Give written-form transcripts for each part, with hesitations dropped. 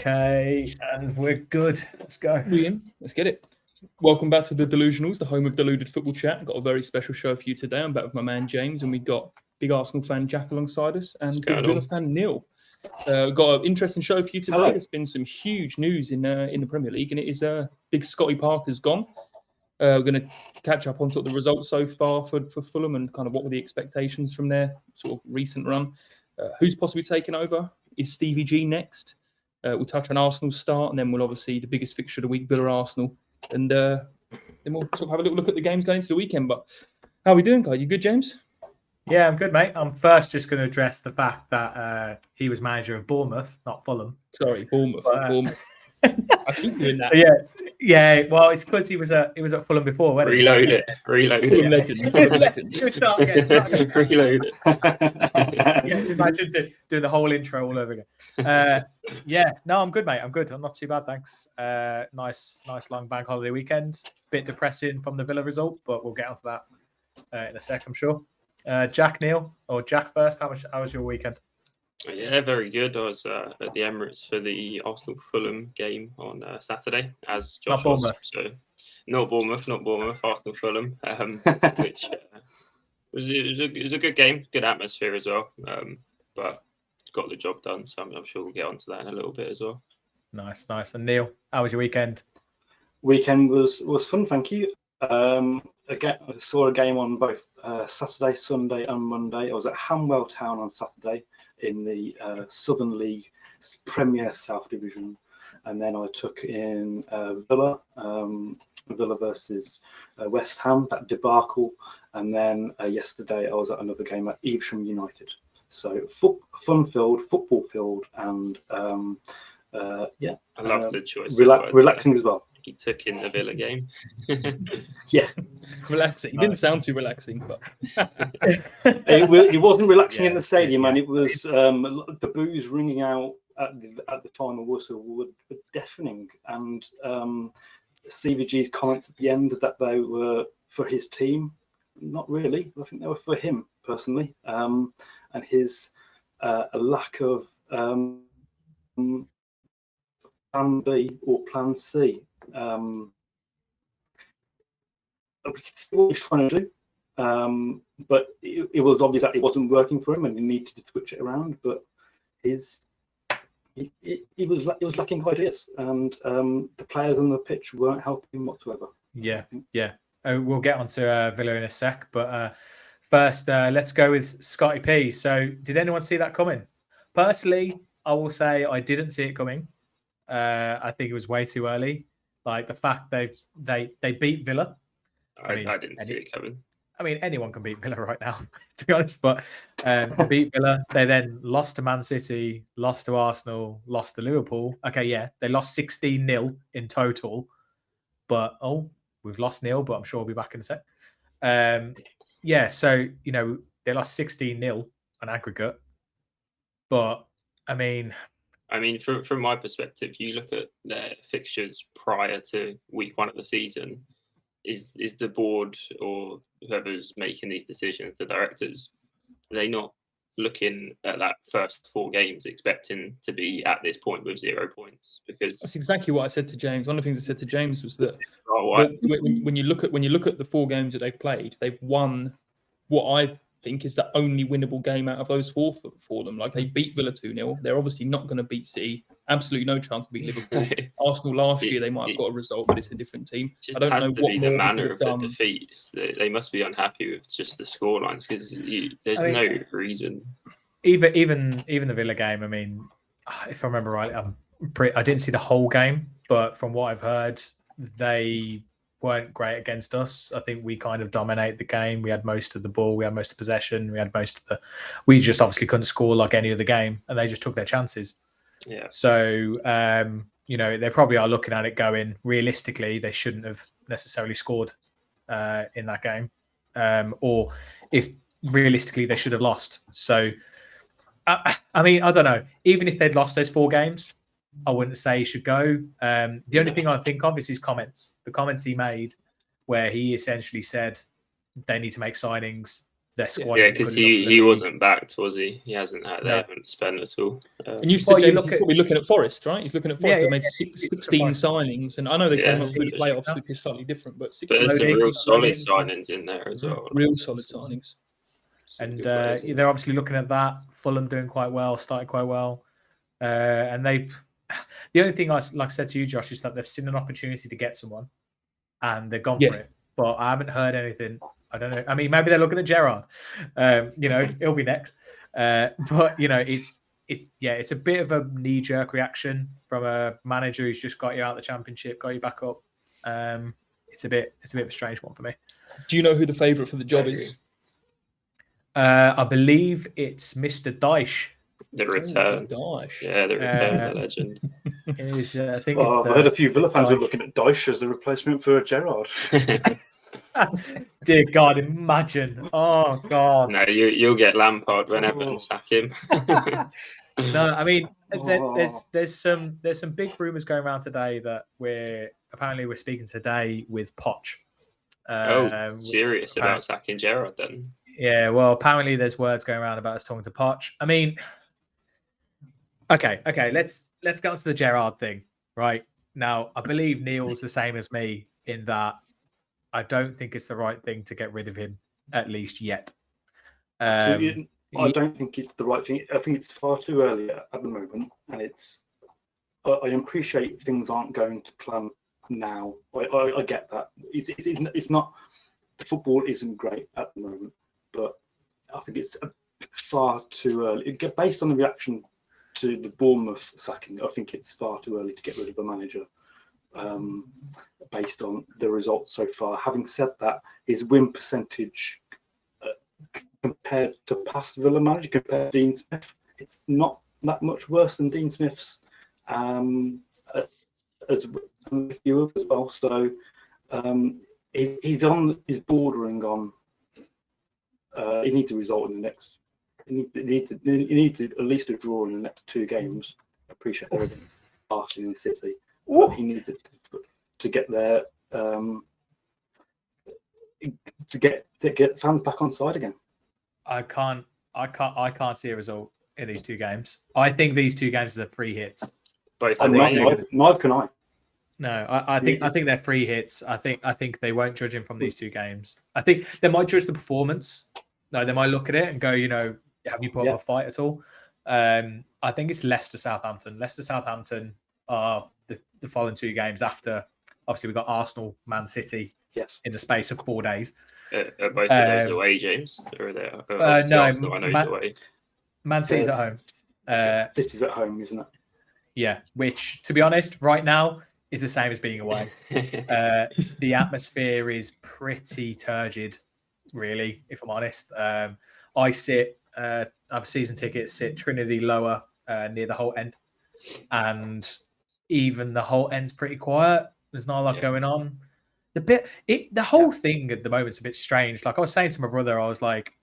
Okay, and we're good. Let's go. We in? Let's get it. Welcome back to the Delusionals, the home of deluded football chat. Got a very special show for you today. I'm back with my man James, and we've got big Arsenal fan Jack alongside us and big Villa fan Neil. We've got an interesting show for you today. Hello. There's been some huge news in the Premier League, and it is big Scotty Parker's gone. We're going to catch up on sort of the results so far for Fulham and kind of what were the expectations from their sort of recent run. Who's possibly taking over? Is Stevie G next? We'll touch on Arsenal's start, and then we'll obviously the biggest fixture of the week, Villa Arsenal, and then we'll sort of have a little look at the games going into the weekend. But how are we doing, guys? You good, James? Yeah, I'm good, mate. I'm first just going to address the fact that he was manager of Bournemouth, not Fulham. Sorry, Bournemouth. Bournemouth. I keep doing that. Yeah. Well, it's because he was at Fulham before, wasn't he? Reload it. Start again. Reload it. Yeah, imagine doing the whole intro all over again. No, I'm good, mate. I'm good. I'm not too bad, thanks. Nice long bank holiday weekend. Bit depressing from the Villa result, but we'll get onto that in a sec, I'm sure. Jack, Neil, or Jack first. How was your weekend? Yeah, very good. I was at the Emirates for the Arsenal Fulham game on Saturday, as Josh was. So, not Bournemouth, Arsenal Fulham, which was a good game, good atmosphere as well. But got the job done, so I'm sure we'll get onto that in a little bit as well. Nice. And Neil, how was your weekend? Weekend was fun, thank you. Again, I saw a game on both Saturday, Sunday, and Monday. I was at Hanwell Town on Saturday in the Southern League Premier South Division, and then I took in Villa versus West Ham, that debacle, and then yesterday I was at another game at Evesham United. So fun-filled, football-filled, and I love the choice. Relaxing as well. He took in the Villa game. Yeah. Relaxing. He didn't sound too relaxing, but it wasn't relaxing in the stadium, and it was the boos ringing out at the final whistle were deafening, and CVG's comments at the end that they were for his team, not really. I think they were for him personally, and his a lack of plan B or plan C. We could see what he's trying to do, but it was obvious that it wasn't working for him, and he needed to switch it around. But he was lacking ideas, and the players on the pitch weren't helping him whatsoever. Yeah. We'll get onto Villa in a sec, but first let's go with Scotty P. So, did anyone see that coming? Personally, I will say I didn't see it coming. I think it was way too early. Like the fact they beat Villa. I didn't see it coming. I mean, anyone can beat Villa right now, to be honest. But beat Villa. They then lost to Man City, lost to Arsenal, lost to Liverpool. Okay, yeah, they lost 16-0 in total. But we've lost nil, but I'm sure we'll be back in a sec. So they lost 16-0 on aggregate. But I mean, from my perspective, you look at their fixtures prior to week one of the season. Is the board or whoever's making these decisions, the directors, are they not looking at that first 4 games expecting to be at this point with 0 points? Because that's exactly what I said to James. One of the things I said to James was that when you look at the 4 games that they've played, they've won what I think is the only winnable game out of those 4 for them. Like, they beat Villa 2-0. They're obviously not going to beat City. Absolutely no chance to beat Liverpool. Arsenal last year, they might have got a result, but it's a different team. I don't know what the manner of the defeats. They must be unhappy with just the scorelines, because there's no reason. Even the Villa game. I mean, if I remember right, I didn't see the whole game, but from what I've heard, they weren't great against us. I think we kind of dominated the game. We had most of the ball. We had most of the possession. We just obviously couldn't score like any other game, and they just took their chances. Yeah. So, they probably are looking at it going, realistically, they shouldn't have necessarily scored in that game. Or if realistically, they should have lost. So, I don't know. Even if they'd lost those 4 games, I wouldn't say he should go. The only thing I think of is his comments. The comments he made where he essentially said they need to make signings their squad. Yeah, because he wasn't backed, was he? He hasn't had. They haven't spent at all. And you said James, he's probably looking at Forest, right? He's looking at Forest. They made 16 signings, and I know they came up through the playoffs, which is slightly different, but 16. There's some real solid signings in there as well. Real solid signings. And they're obviously looking at that. Fulham doing quite well, started quite well, and the only thing like I said to you, Josh, is that they've seen an opportunity to get someone, and they've gone for it. But I haven't heard anything. I don't know. I mean, maybe they're looking at Gerrard. He'll be next. But it's a bit of a knee-jerk reaction from a manager who's just got you out of the Championship, got you back up. It's a bit of a strange one for me. Do you know who the favourite for the job is? I believe it's Mr. Dyche. The return. Yeah, the return, the legend. I think I've heard a few Villa fans were looking at Dyche as the replacement for Gerrard. Dear God, imagine. Oh God. No, you'll get Lampard when Everton sack him. No, I mean there's some big rumours going around today that we're speaking today with Poch. Serious about sacking Gerrard then? Yeah, well, apparently there's words going around about us talking to Poch. I mean, okay, let's get onto the Gerrard thing, right? Now, I believe Neil's the same as me in that I don't think it's the right thing to get rid of him, at least yet. I don't think it's the right thing. I think it's far too early at the moment, and I appreciate things aren't going to plan now. I get that. It's not. The football isn't great at the moment, but I think it's far too early. Based on the reaction to the Bournemouth sacking, I think it's far too early to get rid of a manager. Based on the results so far. Having said that, his win percentage compared to past Villa manager, compared to Dean Smith, it's not that much worse than Dean Smith's, as well. So he's bordering on. He needs a result in the next. He needs to at least a draw in the next 2 games. I appreciate everything. Arsenal and City. He needed to get there to get fans back on side again. I can't see a result in these 2 games. I think these 2 games are free hits. Neither can I. No, I think they're free hits. I think they won't judge him from these 2 games. I think they might judge the performance. No, they might look at it and go, have you put up a fight at all? I think it's Leicester Southampton. Leicester Southampton are the following 2 games after. Obviously, we've got Arsenal, Man City. Yes. In the space of 4 days. Are both of those away, James? Or are they? No, Arsenal, I know he's away. Man City's at home. City's at home, isn't it? Yeah, which, to be honest, right now is the same as being away. The atmosphere is pretty turgid, really, if I'm honest. I have season tickets, sit Trinity lower near the whole end. And even the whole end's pretty quiet. There's not a lot going on. The whole thing at the moment's a bit strange. Like I was saying to my brother, I was like,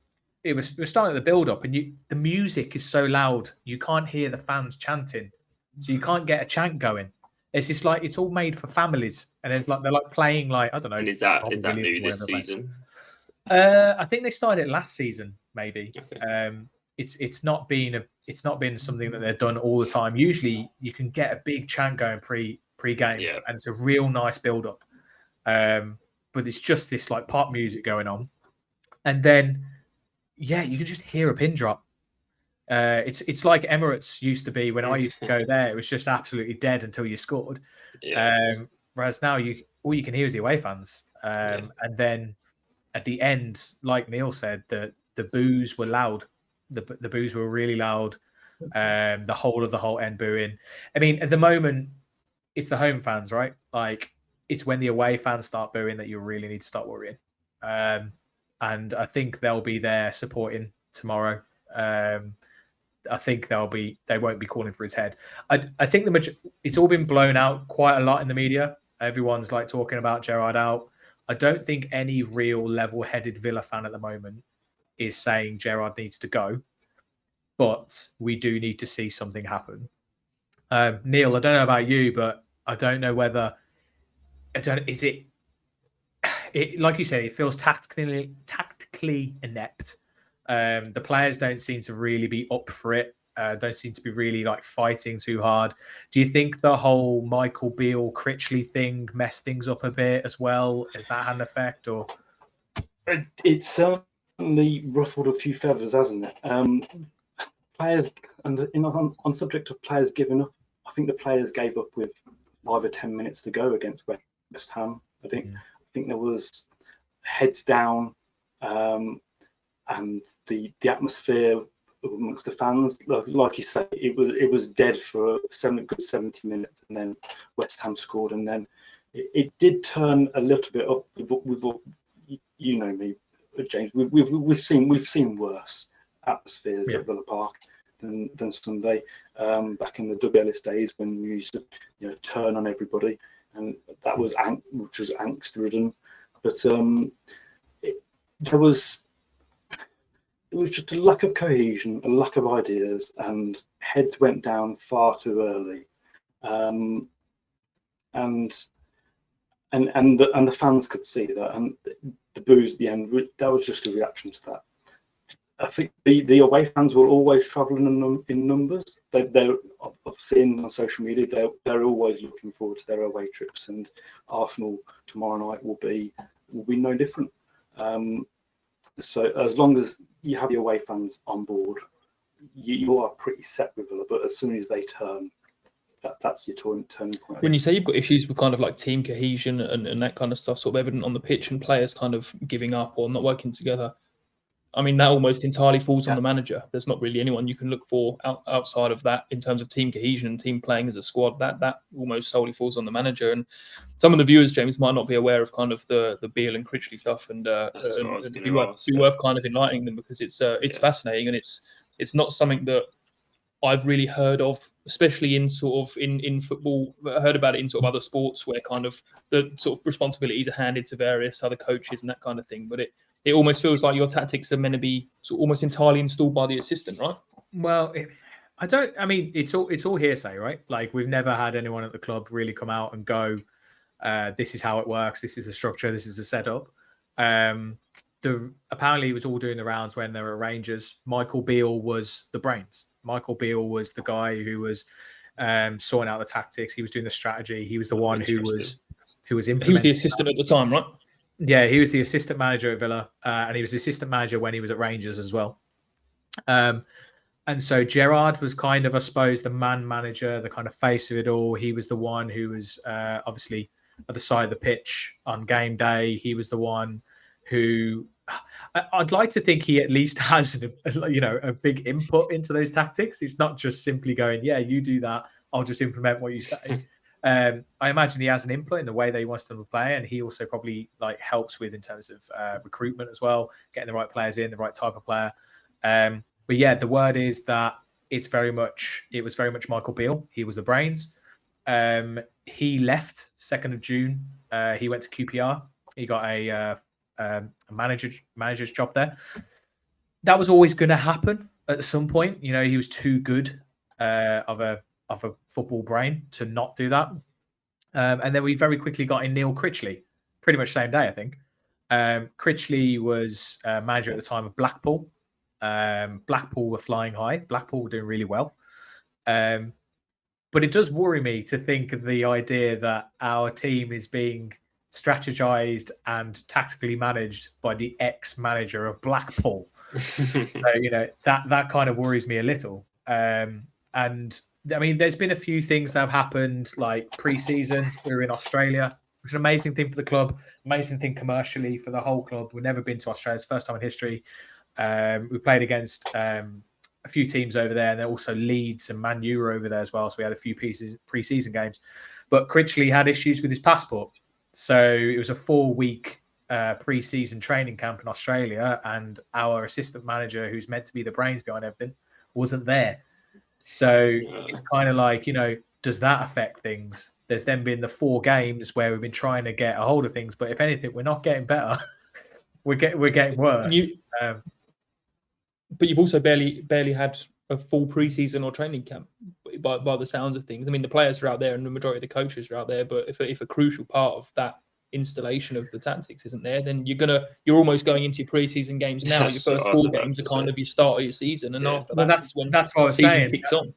it was starting at the build up, and the music is so loud you can't hear the fans chanting, so you can't get a chant going. It's just like it's all made for families, and it's like they're like playing like I don't know. And is that new this season? I think they started it last season, maybe. Okay. It's not been something that they've done all the time. Usually, you can get a big chant going pre-game, and it's a real nice build up. But it's just this like pop music going on, and then you can just hear a pin drop. It's like Emirates used to be when I used to go there. It was just absolutely dead until you scored. Whereas now all you can hear is the away fans. And then at the end, like Neil said, the boos were loud. The boos were really loud. The whole of the whole end booing. I mean, at the moment, it's the home fans, right? Like it's when the away fans start booing that you really need to start worrying. And I think they'll be there supporting tomorrow. I think they won't be calling for his head. I think it's all been blown out quite a lot in the media. Everyone's like talking about Gerrard out. I don't think any real level-headed Villa fan at the moment is saying Gerrard needs to go, but we do need to see something happen. Neil, I don't know about you, but I don't know whether like you said, it feels tactically tactically inept. The players don't seem to really be up for it. Don't seem to be really like fighting too hard. Do you think the whole Michael Beale Critchley thing messed things up a bit as well? Has that had an effect, or it's certainly ruffled a few feathers, hasn't it? Players, and on subject of players giving up, I think the players gave up with 5 or 10 minutes to go against West Ham. I think there was heads down, and the atmosphere amongst the fans, like you say, it was dead for a good 70 minutes, and then West Ham scored, and then it did turn a little bit up. With you know me, James. We've seen worse atmospheres at Villa Park than Sunday. Back in the Doug Ellis days, when we used to turn on everybody, and that was which was angst ridden. But it was just a lack of cohesion, a lack of ideas, and heads went down far too early. And the fans could see that, and the boos at the end, that was just a reaction to that. I think the away fans will always travel in numbers. I've seen on social media they're always looking forward to their away trips, and Arsenal tomorrow night will be no different. So as long as you have your away fans on board, you are pretty set with Villa. But as soon as they turn, that's your turning point. When you say you've got issues with kind of like team cohesion and that kind of stuff sort of evident on the pitch, and players kind of giving up or not working together, I mean, that almost entirely falls on the manager. There's not really anyone you can look for outside of that in terms of team cohesion and team playing as a squad. That almost solely falls on the manager. And some of the viewers, James, might not be aware of kind of the Beale and Critchley stuff, and it'd be worth kind of enlightening them, because it's fascinating, and it's not something that I've really heard of, especially in sort of in football. I heard about it in sort of other sports where kind of the sort of responsibilities are handed to various other coaches and that kind of thing. But it almost feels like your tactics are meant to be sort of almost entirely installed by the assistant, right? Well, I mean, it's all hearsay, right? Like, we've never had anyone at the club really come out and go, this is how it works, this is the structure, this is the setup. Apparently it was all doing the rounds when they were at Rangers. Michael Beale was the brains. Michael Beale was the guy who was sorting out the tactics. He was doing the strategy. He was the one who was implementing. He was the assistant at the time, right? Yeah, he was the assistant manager at Villa, and he was the assistant manager when he was at Rangers as well. And so Gerrard was kind of, I suppose, the man manager, the kind of face of it all. He was the one who was obviously at the side of the pitch on game day. He was the one who, I'd like to think he at least has, a big input into those tactics. It's not just simply going, yeah, you do that, I'll just implement what you say. I imagine he has an input in the way that he wants them to play, and he also probably helps with in terms of recruitment as well, getting the right players in, the right type of player. But yeah, the word is that it was very much Michael Beale. He was the brains. He left 2nd of June. He went to QPR. He got a manager's job there. That was always going to happen at some point. He was too good of a football brain to not do that. And then we very quickly got in Neil Critchley, pretty much same day, I think. Critchley was manager at the time of Blackpool. Blackpool were flying high. Blackpool were doing really well. But it does worry me to think of the idea that our team is being strategized and tactically managed by the ex-manager of Blackpool. So, that kind of worries me a little. And I mean, there's been a few things that have happened, like pre-season. We were in Australia, which is an amazing thing for the club, amazing thing commercially for the whole club. We've never been to Australia. It's the first time in history. We played against a few teams over there, and then also Leeds and Man U were over there as well. So we had a few pre-season games. But Critchley had issues with his passport. So it was a 4-week pre-season training camp in Australia, and our assistant manager, who's meant to be the brains behind everything, wasn't there. So it's kind of like, does that affect things? There's then been the 4 games where we've been trying to get a hold of things, but if anything, we're not getting better. we're getting worse. But you've also barely had a full pre-season or training camp by the sounds of things. I mean, the players are out there and the majority of the coaches are out there, but if a crucial part of that installation of the tactics isn't there, then you're almost going into your preseason games now. Your first 4 games are kind of your start of your season, and after that, that's what I was season saying. Kicks on.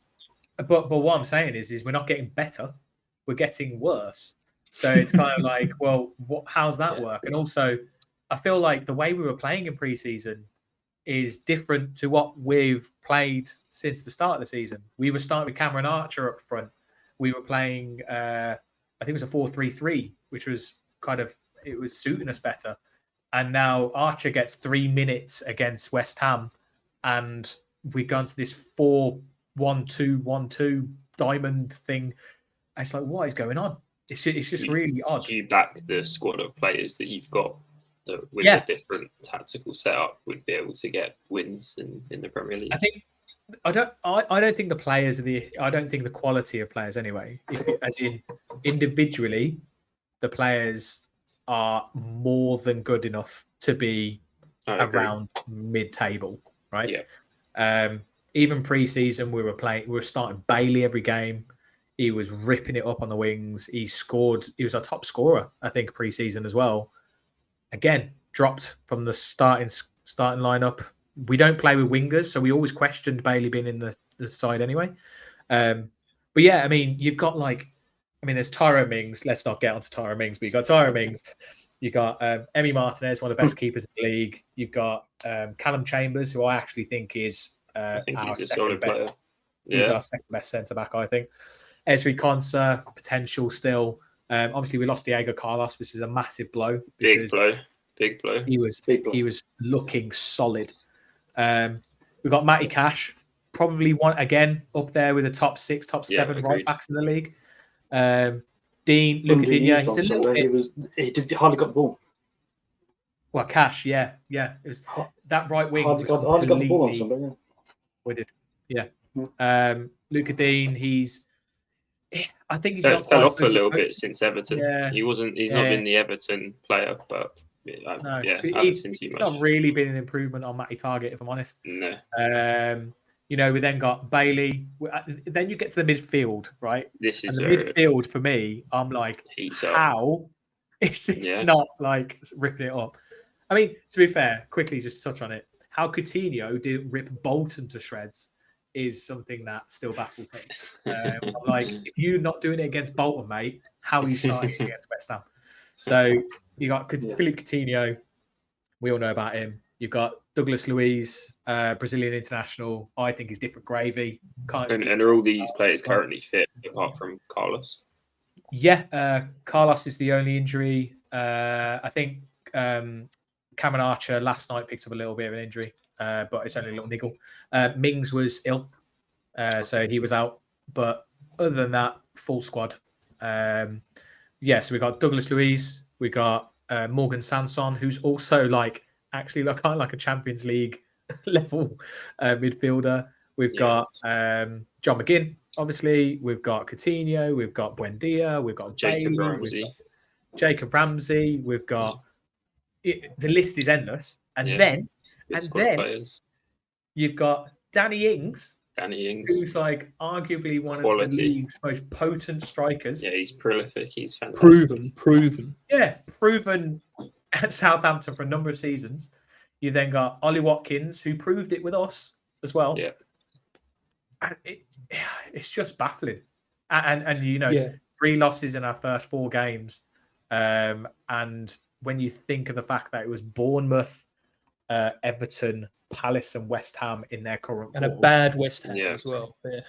But what I'm saying is we're not getting better, we're getting worse. So it's kind of like, well, how's that work? And also, I feel like the way we were playing in preseason is different to what we've played since the start of the season. We were starting with Cameron Archer up front. We were playing, I think it was a 4-3-3, which was it was suiting us better. And now Archer gets 3 minutes against West Ham, and we go into this 4-1-2-1-2 diamond thing. And it's like, what is going on? It's just really odd. Do you back the squad of players that you've got that with a different tactical setup would be able to get wins in the Premier League? I don't think the players I don't think the quality of players anyway. As in individually, the players are more than good enough to be around mid-table, right? Yeah. Even pre-season, we were starting Bailey every game. He was ripping it up on the wings. He scored. He was our top scorer, I think, pre-season as well. Again, dropped from the starting lineup. We don't play with wingers, so we always questioned Bailey being in the side anyway. But yeah, I mean, you've got there's Tyrone Mings. Let's not get onto Tyrone Mings, but you've got Tyrone Mings. You've got Emi Martinez, one of the best keepers in the league. You've got Callum Chambers, who I actually think is I think he's a solid player. He's our second best centre-back, I think. Esri Konsa, potential still. Obviously, we lost Diego Carlos, which is a massive blow. Big blow. He was looking solid. We've got Matty Cash, probably one again up there with the top 6, top 7 right backs in the league. Dean, Luca Digne, he's a little bit. He hardly got the ball. Well, Cash, yeah. It was that right wing. Hardly got the ball on Sunday. Yeah. We did, yeah. Luca Dean, I think he's fell off a little bit since Everton. Yeah. He's not been the Everton player, but he's not really been an improvement on Matty Target, if I'm honest. No. We then got Bailey. Then you get to the midfield, right? This is the midfield for me. I'm like, how is this not like ripping it up? I mean, to be fair, quickly just touch on it. How Coutinho didn't rip Bolton to shreds is something that still baffles me. I'm like, if you're not doing it against Bolton, mate, how are you starting against West Ham? So you got Philippe Coutinho. We all know about him. You've got Douglas Luiz, Brazilian international. I think he's different gravy. And are all these players currently fit apart from Carlos? Yeah, Carlos is the only injury. I think Cameron Archer last night picked up a little bit of an injury, but it's only a little niggle. Mings was ill, so he was out. But other than that, full squad. So we got Douglas Luiz. We got Morgan Sanson, who's also actually kind of like a Champions League level midfielder. We've got John McGinn, obviously. We've got Coutinho. We've got Buendia. We've got Jacob Ramsey. Jacob Ramsey. We've got the list is endless. And then you've got Danny Ings. Who's arguably one of the league's most potent strikers. Yeah, he's prolific. He's fantastic. Proven. Yeah, proven at Southampton for a number of seasons. You then got Ollie Watkins, who proved it with us as well. Yeah. And it's just baffling. And 3 losses in our first 4 games. And when you think of the fact that it was Bournemouth, Everton, Palace, and West Ham in their current and form, a bad West Ham as well. Yeah.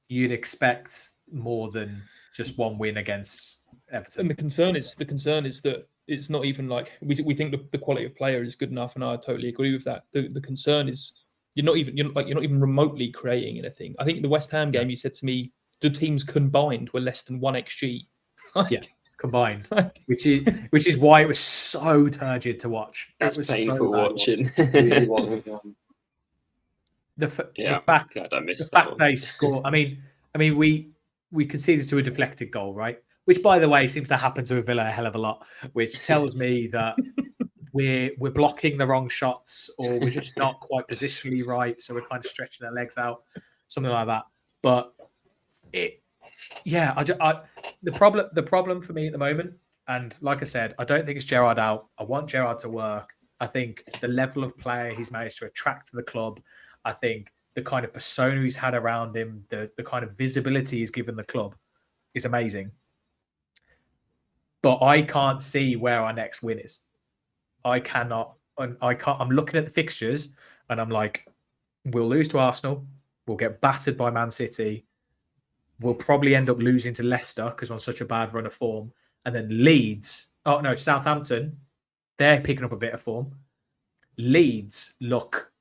You'd expect more than just 1 win against Everton. And the concern is that it's not even like we think the quality of player is good enough, and I totally agree with that. The concern is you're not even remotely creating anything. I think the West Ham game, you said to me, the teams combined were less than 1 XG. Combined, which is why it was so turgid to watch. That's painful watching. The fact they score. I mean, we conceded to a deflected goal, right? Which, by the way, seems to happen to Villa a hell of a lot. Which tells me that we're blocking the wrong shots, or we're just not quite positionally right. So we're kind of stretching our legs out, something like that. But the problem for me at the moment And like I said, I don't think it's Gerrard out. I want Gerrard to work. I think the level of player he's managed to attract to the club, I think the kind of persona he's had around him, the kind of visibility he's given the club is amazing. But I can't see where our next win is. I cannot. I'm looking at the fixtures and I'm like, we'll lose to Arsenal. We'll get battered by Man City. We'll probably end up losing to Leicester because we're on such a bad run of form. And then Leeds. Oh, no, Southampton. They're picking up a bit of form. Leeds look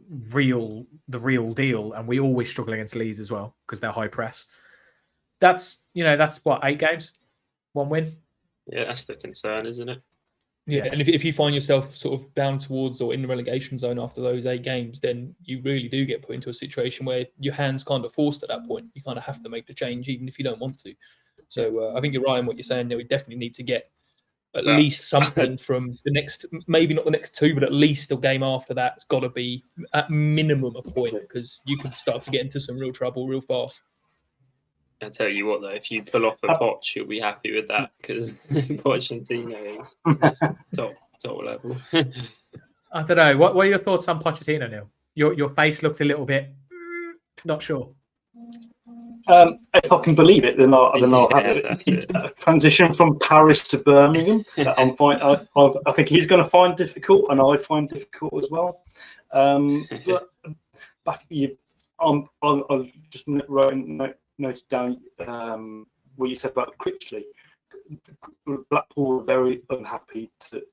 the real deal. And we always struggle against Leeds as well because they're high press. That's what, 8 games? 1 win? Yeah, that's the concern, isn't it? Yeah, and if you find yourself sort of down towards or in the relegation zone after those 8 games, then you really do get put into a situation where your hand's kind of forced at that point. You kind of have to make the change, even if you don't want to. So I think you're right in what you're saying there. We definitely need to get at least something from the next, maybe not the next 2, but at least the game after that. It's got to be at minimum a point because you could start to get into some real trouble real fast. I tell you what, though, if you pull off a Poch, you'll be happy with that because Pochettino is top level. I don't know. What are your thoughts on Pochettino, Neil? Your face looks a little bit not sure. If I can believe it, then I'll have it. It's a transition from Paris to Birmingham. I think he's going to find difficult, and I find difficult as well. But I'll just noted down what you said about Critchley. Blackpool were very unhappy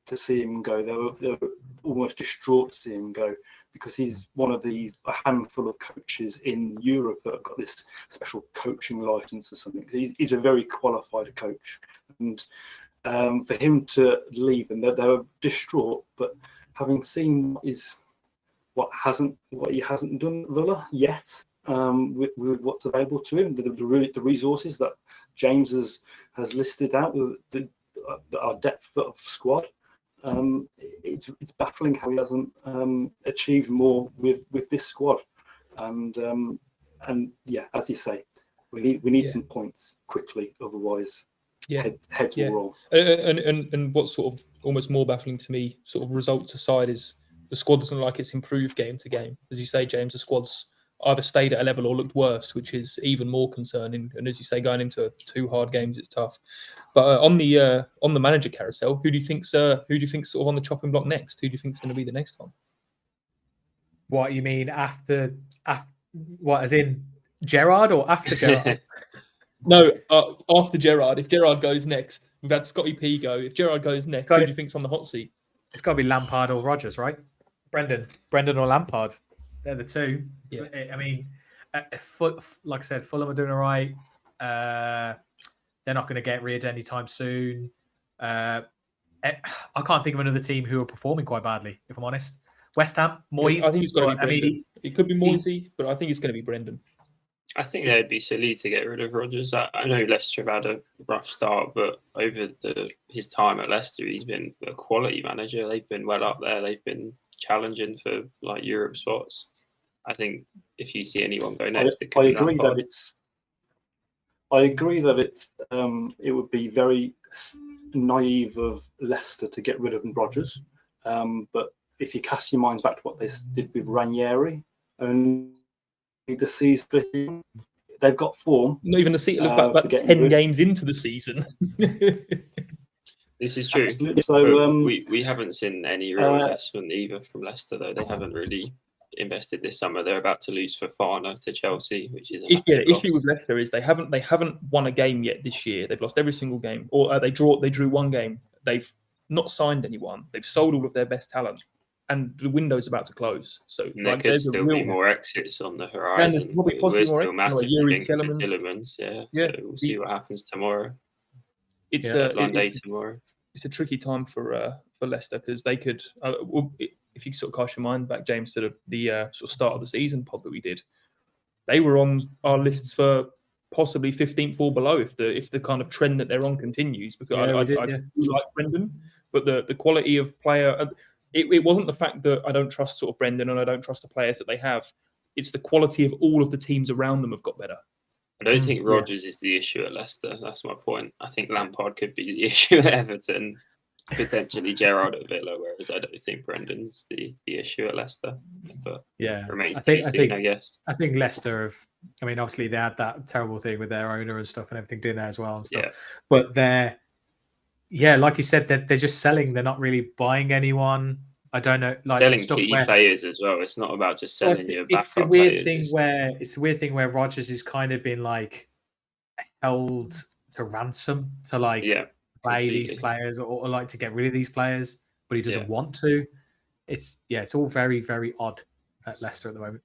to see him go. They were almost distraught to see him go because he's one of a handful of coaches in Europe that have got this special coaching license or something. He's a very qualified coach, and for him to leave, and they were distraught. But having seen what he hasn't done at Villa yet. With what's available to him, the resources that James has listed out, our depth of squad, it's baffling how he hasn't achieved more with this squad. And yeah, as you say, we need some points quickly, otherwise heads will roll. And what's sort of almost more baffling to me, sort of results aside, is the squad doesn't look like it's improved game to game. As you say, James, the squad's either stayed at a level or looked worse, which is even more concerning. And as you say, going into 2 hard games, it's tough. But on the manager carousel, who do you think's sort of on the chopping block next? Who do you think's going to be the next one? What you mean after what, as in Gerrard or after Gerrard? No, after Gerrard. If Gerrard goes next, we've had Scotty P go. If Gerrard goes next, who do you think's on the hot seat? It's got to be Lampard or Rodgers, right? Brendan or Lampard. They're the 2. Yeah. I mean, like I said, Fulham are doing all right. They're not going to get rid anytime soon. I can't think of another team who are performing quite badly, if I'm honest. West Ham, Moyes. I think it's got to be Brendan. It could be Moyesy, but I think it's going to be Brendan. I think they'd be silly to get rid of Rodgers. I know Leicester have had a rough start, but over his time at Leicester, he's been a quality manager. They've been well up there. They've been challenging for like Europe spots. I think if you see anyone go next, I agree that it would be very naive of Leicester to get rid of Rodgers. But if you cast your minds back to what they did with Ranieri and the season, they've got form. Not even the season. Look back 10 games into the season. This is true. So we haven't seen any real investment either from Leicester, though. They haven't really invested this summer. They're about to lose Fofana to Chelsea, which is the issue with Leicester is they haven't won a game yet this year. They've lost every single game, or they drew 1 game. They've not signed anyone. They've sold all of their best talent, and the window's about to close. So there could still be more exits on the horizon. We're still massively linked to Tillemans. So we'll see what happens tomorrow. It's tomorrow. It's a tricky time for Leicester because they could. If you sort of cast your mind back, James, to the sort of start of the season pod that we did, they were on our lists for possibly 15th or below if the kind of trend that they're on continues. Because I like Brendan, but the quality of player, it wasn't the fact that I don't trust sort of Brendan and I don't trust the players that they have. It's the quality of all of the teams around them have got better. I don't think Rodgers is the issue at Leicester. That's my point. I think Lampard could be the issue at Everton, potentially Gerrard at Villa, whereas I don't think Brendan's the issue at Leicester. But remains to be seen, I guess. I think Leicester have. I mean, obviously they had that terrible thing with their owner and stuff, and everything did there as well and stuff. Yeah. But they're, like you said, they're just selling. They're not really buying anyone. I don't know, like selling key players as well. It's not about just selling your backup. It's the weird thing where Rodgers has kind of been like held to ransom to like play these players or like to get rid of these players, but he doesn't want to. It's all very, very odd at Leicester at the moment.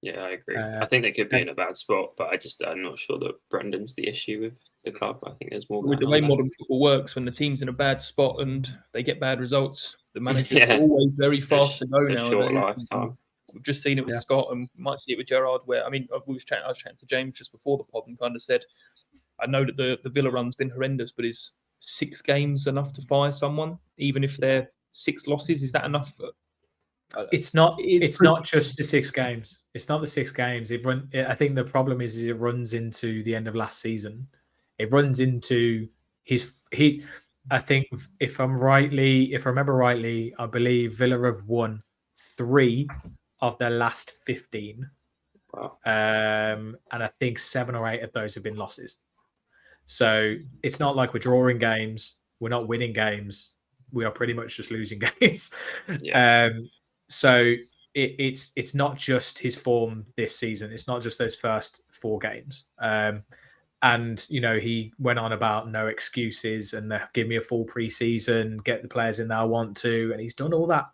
Yeah, I agree. I think they could be in a bad spot, but I'm not sure that Brendan's the issue with the club. I think there's more. With the way modern football works, when the team's in a bad spot and they get bad results, the manager's always very fast to go now. Short lifetime. We've just seen it with Scott, and might see it with Gerrard. Where I was chatting to James just before the pod, and kind of said, I know that the Villa run's been horrendous, but is 6 games enough to fire someone, even if they're 6 losses? Is that enough? It's not. It's not just the 6 games. It's not the 6 games. I think the problem is it runs into the end of last season. It runs into his. I think if I remember rightly, I believe Villa have won 3 of their last 15. Wow. And I think 7 or 8 of those have been losses. So it's not like we're drawing games. We're not winning games. We are pretty much just losing games. Yeah. So it's not just his form this season. It's not just those first 4 games. And, he went on about no excuses and give me a full preseason, get the players in that I want to. And he's done all that.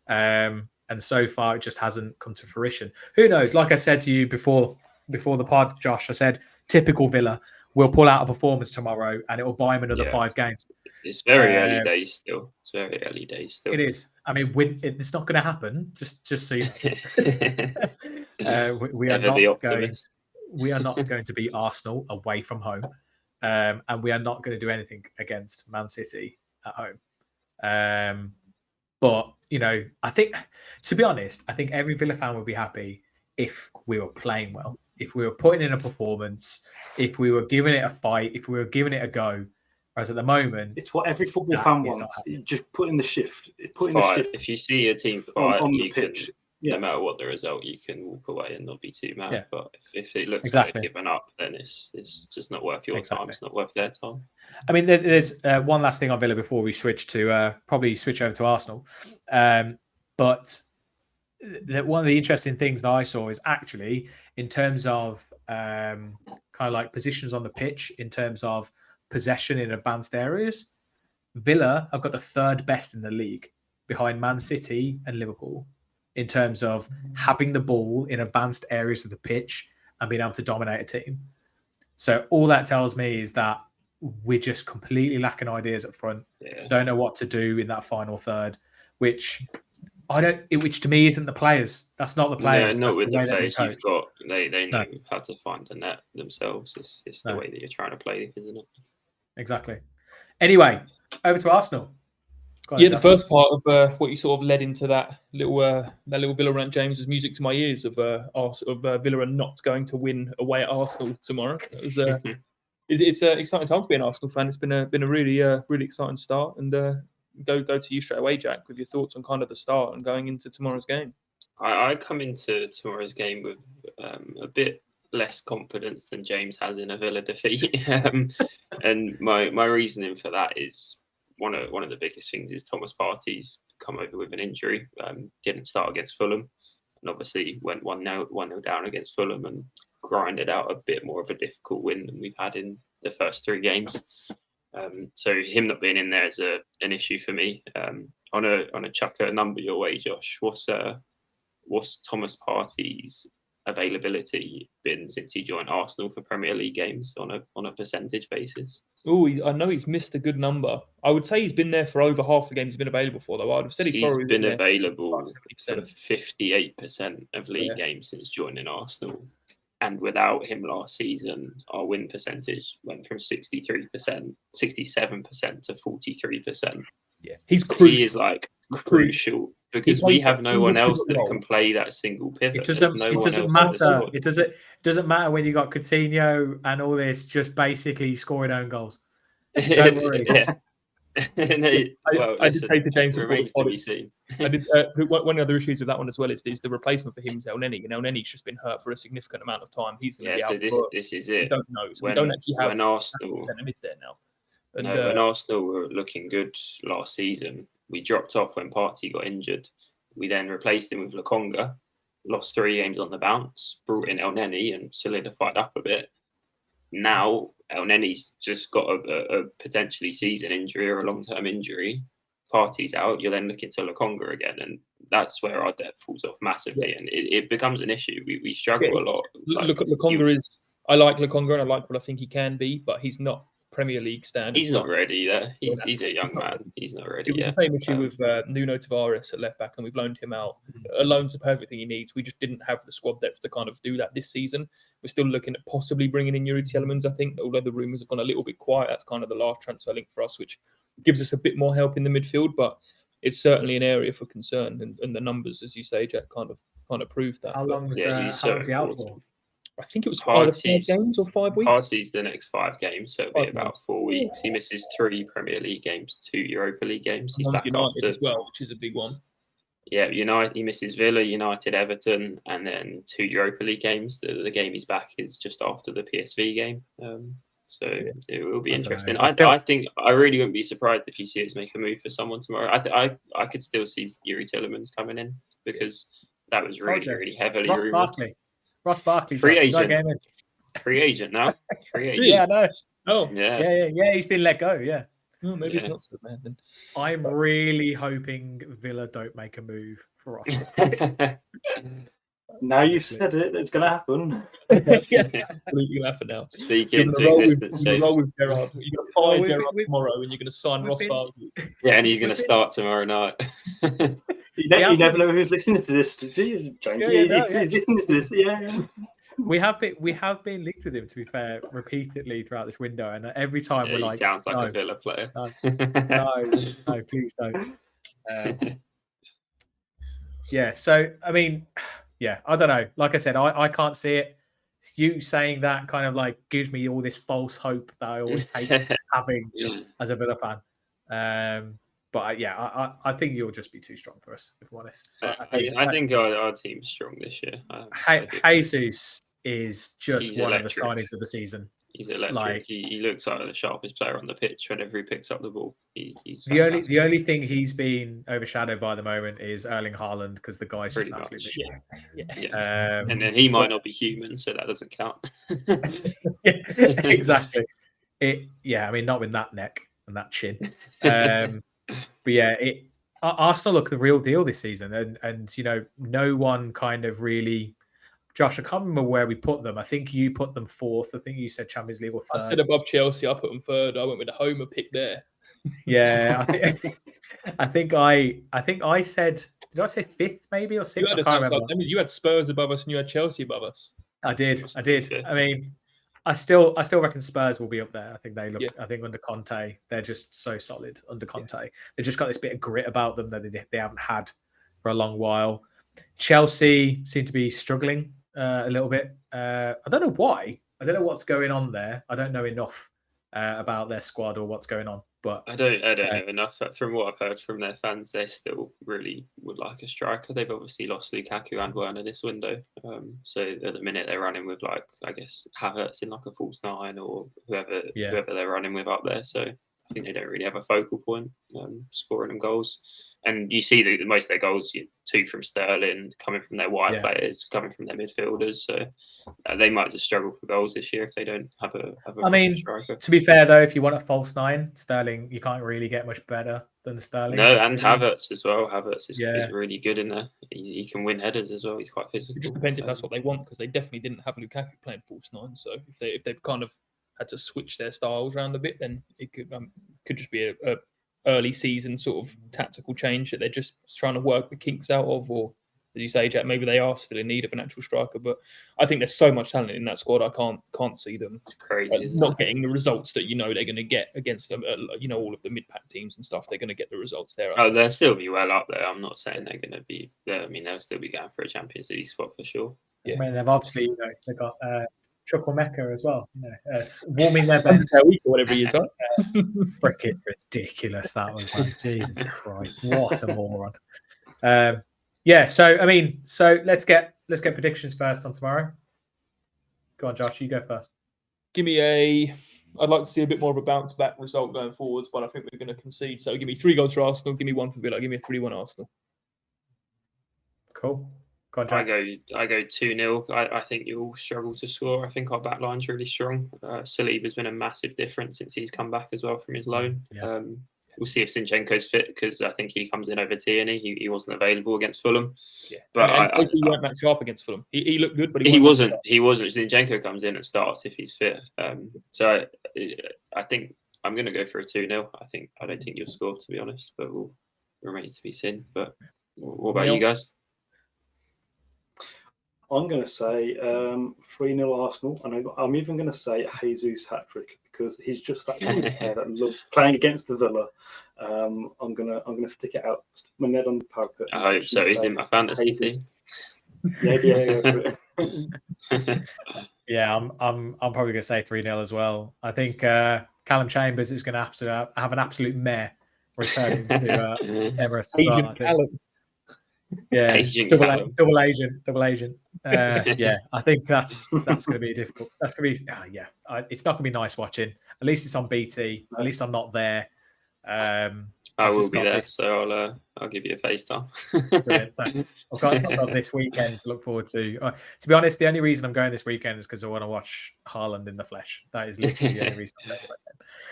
And so far, it just hasn't come to fruition. Who knows? Like I said to you before the pod, Josh, I said, typical Villa. We'll pull out a performance tomorrow and it will buy him another 5 games. It's very early days still. It is. I mean, it's not going to happen. Just so you know. We are not going to beat Arsenal away from home, and we are not going to do anything against Man City at home. But I think, to be honest, I think every Villa fan would be happy if we were playing well, if we were putting in a performance, if we were giving it a fight, if we were giving it a go. Whereas at the moment, it's what every football fan wants. Just put in the shift. If you see your team fight on the pitch, no matter what the result, you can walk away and not be too mad. Yeah. But if it looks like giving up, then it's just not worth your time. It's not worth their time. I mean, there's one last thing on Villa before we switch to probably switch over to Arsenal. But one of the interesting things that I saw is actually in terms of kind of like positions on the pitch, in terms of possession in advanced areas, Villa have got the 3rd best in the league behind Man City and Liverpool in terms of having the ball in advanced areas of the pitch and being able to dominate a team. So all that tells me is that we're just completely lacking ideas up front. Yeah. Don't know what to do in that final third, which to me isn't the players. That's not the players. No, not with the players you've got. They know how to find the net themselves. It's the way that you're trying to play, isn't it? Exactly. Anyway, over to Arsenal. The first part of what you sort of led into that little Villa rant, James, is music to my ears of Villa not going to win away at Arsenal tomorrow. It's an exciting time to be an Arsenal fan. It's been a really really exciting start. And go to you straight away, Jack, with your thoughts on kind of the start and going into tomorrow's game. I come into tomorrow's game with a bit less confidence than James has in a Villa defeat, and my reasoning for that is one of the biggest things is Thomas Partey's come over with an injury. Didn't start against Fulham, and obviously went 1-0 down against Fulham and grinded out a bit more of a difficult win than we've had in the first 3 games. So him not being in there is an issue for me. On a chuck a number your way, Josh. What's Thomas Partey's availability been since he joined Arsenal for Premier League games on a percentage basis? Oh, I know he's missed a good number. I would say he's been there for over half the games he's been available for, though. I'd have said he's probably been available for 58% of league games since joining Arsenal. And without him last season, our win percentage went from 67% to 43%. Yeah, he is like crucial because we have no one else that can play that single pivot. It doesn't matter. It doesn't matter when you got Coutinho and all this, just basically scoring own goals. Don't worry. I did say to James, remains to be seen. One of the issues with that one as well is the replacement for him is El Neni, and El Neni's just been hurt for a significant amount of time. He's going to be out. So this is it. We don't know. So we don't actually have Arsenal mid there now. And, when Arsenal were looking good last season, we dropped off when Partey got injured. We then replaced him with Lokonga, lost 3 games on the bounce, brought in El Neni and solidified up a bit. Now El Neni's just got a potentially season injury or a long-term injury. Partey's out. You're then looking to Lokonga again, and that's where our depth falls off massively, and it becomes an issue. We struggle a lot. Look at Lokonga I like Lokonga and I like what I think he can be, but he's not Premier League standard. He's not ready there. He's a young man. He's not ready. It was the same issue with Nuno Tavares at left back, and we've loaned him out. Loan's a perfect thing he needs. We just didn't have the squad depth to kind of do that this season. We're still looking at possibly bringing in Yuri Tielemans, I think, although the rumours have gone a little bit quiet. That's kind of the last transfer link for us, which gives us a bit more help in the midfield, but it's certainly an area for concern. And the numbers, as you say, Jack, kind of prove that. How long is he out for? I think it was either 5 games or 5 weeks. Partey's the next 5 games, so it'll be about 4 weeks. He misses 3 Premier League games, 2 Europa League games. He's back United after as well, which is a big one. Yeah, United. He misses Villa, United, Everton, and then 2 Europa League games. The game he's back is just after the PSV game. So it will be interesting. I think I really wouldn't be surprised if you see us make a move for someone tomorrow. I could still see Yuri Tielemans coming in because that was really heavily rumoured. Ross Barkley, free agent now. Free agent. Yeah, no. Oh, yeah. He's been let go. Yeah. Oh, maybe it's not so bad then. I'm really hoping Villa don't make a move for Ross. Now you've said it, it's going to happen. Absolutely going to happen now. Speaking to roll with Gerrard. You're going to buy Gerrard tomorrow, and you're going to sign Ross Barkley. Yeah, and he's going to start tomorrow night. You never know who's listening to this, do you, James? Who's listening to this? Yeah. We have been linked to him, to be fair, repeatedly throughout this window, and every time we're like, sounds like a Villa player. No, please don't. Yeah, so I mean, yeah, I don't know. Like I said, I can't see it. You saying that kind of like gives me all this false hope that I always hate having as a Villa fan. But yeah, I think you'll just be too strong for us, if I'm honest. I think our team's strong this year. Jesus is just one of the signings of the season. He's electric. He looks like the sharpest player on the pitch whenever he picks up the ball. He's the only thing he's been overshadowed by at the moment is Erling Haaland, because the guy's just absolutely and then he might not be human, so that doesn't count. Exactly. I mean, not with that neck and that chin. But yeah, Arsenal look the real deal this season, and no one kind of really. Josh, I can't remember where we put them. I think you put them 4th. I think you said Champions League or 3rd. I said above Chelsea. I put them 3rd. I went with the Homer pick there. Yeah, I think I said. Did I say 5th maybe or 6th? I can't remember. I mean, you had Spurs above us and you had Chelsea above us. I did. I mean, I still reckon Spurs will be up there. I think they look. Yeah. I think under Conte, they're just so solid. Under Conte, they've just got this bit of grit about them that they haven't had for a long while. Chelsea seem to be struggling a little bit. I don't know why. I don't know what's going on there. I don't know enough about their squad or what's going on. But I don't know enough. From what I've heard from their fans, they still really would like a striker. They've obviously lost Lukaku and Werner this window. So at the minute they're running with I guess Havertz in like a false 9 or whoever they're running with up there. So I think they don't really have a focal point scoring them goals. And you see that most of their goals, 2 from Sterling, coming from their wide players, coming from their midfielders. So they might just struggle for goals this year if they don't have a striker. To be fair, though, if you want a false 9, Sterling, you can't really get much better than Sterling. No, and Havertz as well. Havertz is really good in there. He can win headers as well. He's quite physical. It just depends if that's what they want, because they definitely didn't have Lukaku playing false 9. So if they've kind of had to switch their styles around a bit, then it could just be a early season sort of tactical change that they're just trying to work the kinks out of, or as you say, Jack, maybe they are still in need of an actual striker. But I think there's so much talent in that squad. I can't see them not getting the results that they're going to get against them. All of the mid-pack teams and stuff. They're going to get the results there. Oh, they'll still be well up there. I'm not saying they're going to be there. I mean, they'll still be going for a Champions League spot for sure. Yeah. I mean, they've obviously they've got Chukwuemeka as well. Warming their bench week or whatever he is. Freaking ridiculous that was, man. Jesus Christ, what a moron. So let's get predictions first on tomorrow. Go on, Josh, you go first. I'd like to see a bit more of a bounce back result going forwards, but I think we're going to concede. So give me 3 goals for Arsenal, give me 1 for Villa, give me a 3-1 Arsenal. Cool. Go on, Jack. I go 2-0. I think you'll struggle to score. I think our back line's really strong. Saliba's been a massive difference since he's come back as well from his loan. Yeah. We'll see if Zinchenko's fit, because I think he comes in over Tierney. He wasn't available against Fulham. Yeah, but he won't match up against Fulham. He looked good, but he wasn't. He wasn't. Zinchenko comes in and starts if he's fit. So I think I'm going to go for a 2-0. I don't think you'll score, to be honest, but remains to be seen. But what about you guys? I'm going to say 3-0 Arsenal, and I'm even going to say a Jesus hat-trick, because he's just that kind of player that loves playing against the Villa. I'm gonna stick it out, stick my head on the parapet. I hope so. He's in my fantasy team. Yeah, I'm probably gonna say 3-0 as well. I think Callum Chambers is gonna have an absolute mare returning to Emirates. Agent Callum. Yeah, double agent. Yeah, I think that's going to be difficult. That's going to be it's not going to be nice watching. At least it's on BT. At least I'm not there. I will be there, so I'll give you a FaceTime. I've got this weekend to look forward to. To be honest, the only reason I'm going this weekend is because I want to watch Haaland in the flesh. That is literally the only reason I'm going.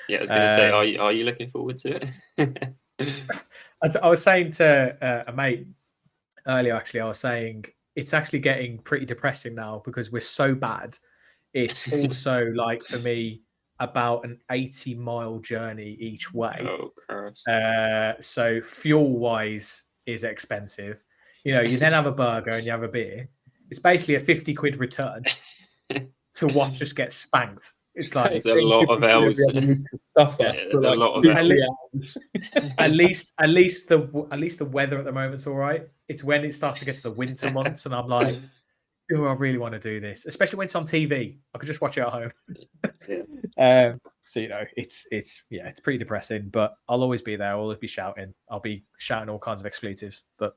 Yeah, I was going to say, are you looking forward to it? I was saying to a mate earlier, actually, I was saying it's actually getting pretty depressing now because we're so bad. It's also like, for me, about an 80-mile journey each way. Oh, Christ. So fuel-wise is expensive. You then have a burger and you have a beer. It's basically a 50 quid return to watch us get spanked. It's like there's a lot of L's. Stuff. Yeah, there's a lot of L's. At least the weather at the moment's all right. It's when it starts to get to the winter months, and I'm like, do I really want to do this? Especially when it's on TV. I could just watch it at home. So it's pretty depressing. But I'll always be there. I'll always be shouting. I'll be shouting all kinds of expletives. But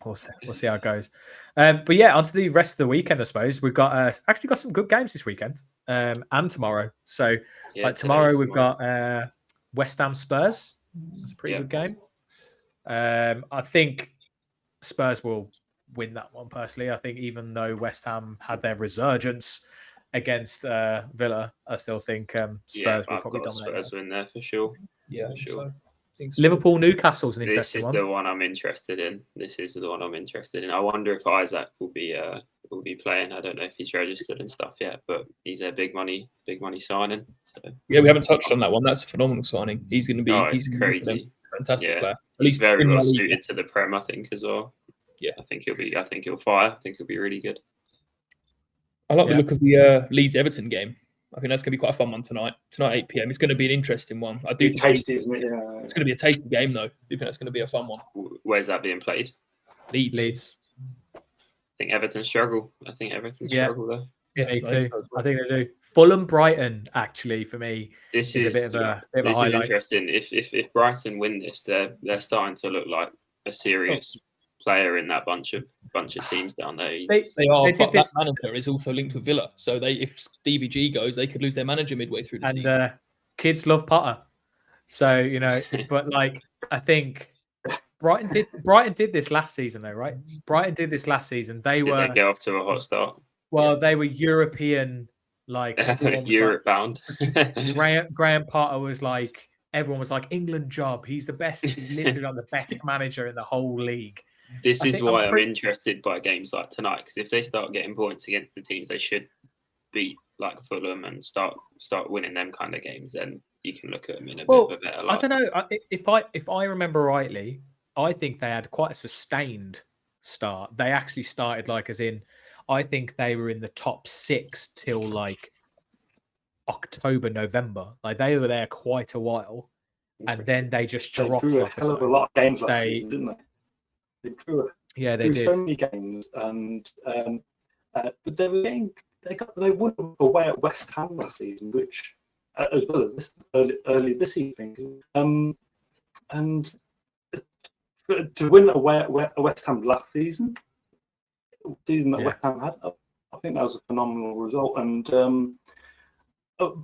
we'll see how it goes. But yeah, on to the rest of the weekend. I suppose we've got actually got some good games this weekend and tomorrow. So tomorrow we've got West Ham Spurs. It's a pretty good game. I think Spurs will win that one personally. I think even though West Ham had their resurgence against Villa, I still think Spurs will probably dominate. Spurs win there for sure. Yeah, for sure. So. Liverpool Newcastle's an interesting one. This is the one I'm interested in. I wonder if Isaac will be playing. I don't know if he's registered and stuff yet, but he's a big money signing. So. Yeah, we haven't touched on that one. That's a phenomenal signing. He's going to be. He's crazy. Fantastic player. At least very well suited to the Prem, I think, as well. Yeah, I think he'll fire. I think he'll be really good. I like the look of the Leeds Everton game. I think that's going to be quite a fun one tonight. Tonight, 8 p.m. It's going to be an interesting one. I do think tasty, isn't it? Yeah. It's going to be a tasty game, though. I do think that's going to be a fun one. Where's that being played? Leeds. I think Everton struggle. Struggle there. Yeah, me too. I think they do. Fulham Brighton, actually, for me, this is a bit of a highlight. Is interesting. If Brighton win this, they're starting to look like a serious player in that bunch of teams down there. They are, but that manager is also linked with Villa. So if Stevie G goes, they could lose their manager midway through the season. And kids love Potter. So, but I think Brighton did this last season though, right? Brighton did this last season. They get off to a hot start. Well, they were European, Europe bound. Graham Potter was like, everyone was like, England job. He's the best. He's literally like the best manager in the whole league. This is why I'm interested by games like tonight, because if they start getting points against the teams they should beat, like Fulham, and start winning them kind of games, then you can look at them in a bit of a better light. I don't know. If I remember rightly, I think they had quite a sustained start. They actually started like as in, I think they were in the top 6 till like October, November. Like they were there quite a while, and then they just dropped. They drew a hell of a lot of games last season, didn't they? They drew they did so many games, and but they won away at West Ham last season, which as well as this early this evening, and to win away at West Ham last season that West Ham had, I think that was a phenomenal result. And